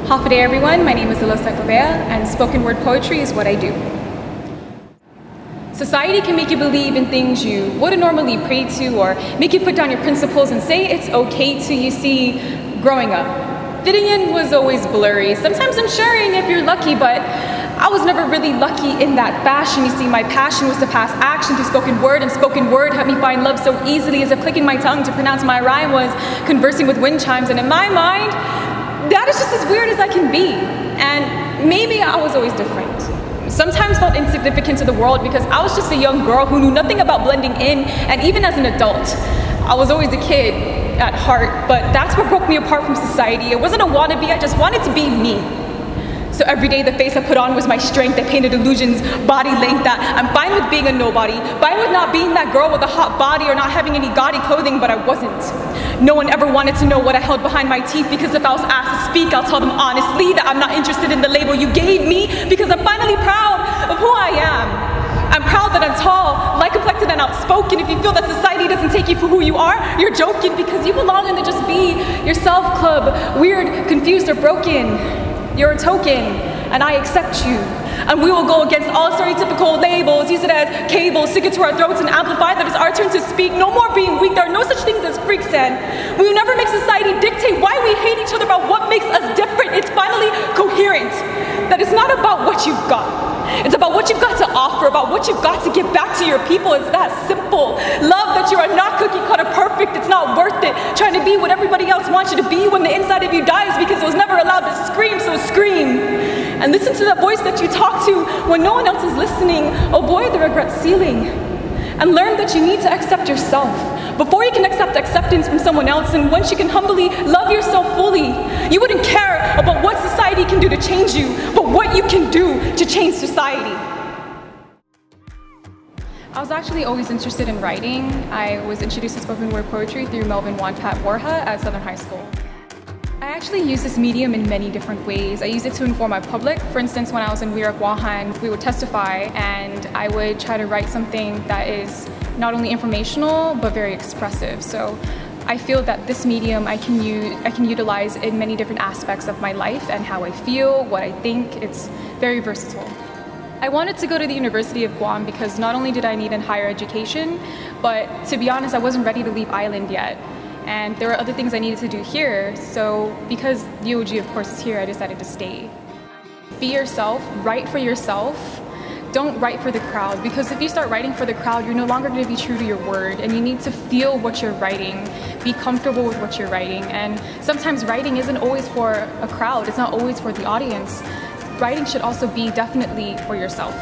Half a day everyone, my name is Alissa Eclavea and spoken word poetry is what I do. Society can make you believe in things you wouldn't normally pray to or make you put down your principles and say it's okay to. You see, growing up, fitting in was always blurry, sometimes ensuring if you're lucky, but I was never really lucky in that fashion. You see, my passion was to pass action through spoken word, and spoken word helped me find love so easily as if clicking my tongue to pronounce my rhyme was conversing with wind chimes. And in my mind, that is just as weird as I can be. And maybe I was always different. Sometimes felt insignificant to the world because I was just a young girl who knew nothing about blending in, and even as an adult, I was always a kid at heart, but that's what broke me apart from society. It wasn't a wannabe, I just wanted to be me. So every day the face I put on was my strength. I painted illusions, body length, that I'm fine with being a nobody, fine with not being that girl with a hot body or not having any gaudy clothing, but I wasn't. No one ever wanted to know what I held behind my teeth, because if I was asked to speak, I'll tell them honestly that I'm not interested in the label you gave me, because I'm finally proud of who I am. I'm proud that I'm tall, light-complected and outspoken. If you feel that society doesn't take you for who you are, you're joking, because you belong in the Just Be Yourself club. Weird, confused, or broken. You're a token, and I accept you. And we will go against all stereotypical labels, use it as cables, stick it to our throats and amplify that it's our turn to speak. No more being weak, there are no such things as freaks, and we will never make society dictate why we hate each other about what makes us different. It's finally coherent, that it's not about what you've got. It's about what you've got to offer, about what you've got to give back to your people. It's that simple. Love that you are not cookie cutter perfect. It's not worth it trying to be what everybody else wants you to be when the inside of you dies because it was never allowed to scream, so scream. And listen to that voice that you talk to when no one else is listening. Avoid the regret ceiling and learn that you need to accept yourself before you can accept acceptance from someone else. And once you can humbly love yourself fully, you wouldn't care about what society can do to change you, but what you can do to change society. I was actually always interested in writing. I was introduced to spoken word poetry through Melvin Wanpat Warha at Southern High School. I actually use this medium in many different ways. I use it to inform my public. For instance, when I was in Guam, we would testify and I would try to write something that is not only informational but very expressive. So I feel that this medium I can utilize in many different aspects of my life and how I feel, what I think. It's very versatile. I wanted to go to the University of Guam because not only did I need a higher education, but to be honest, I wasn't ready to leave Island yet. And there were other things I needed to do here, so because the OG of course is here, I decided to stay. Be yourself, write for yourself, don't write for the crowd, because if you start writing for the crowd, you're no longer going to be true to your word, and you need to feel what you're writing, be comfortable with what you're writing. And sometimes writing isn't always for a crowd, it's not always for the audience. Writing should also be definitely for yourself.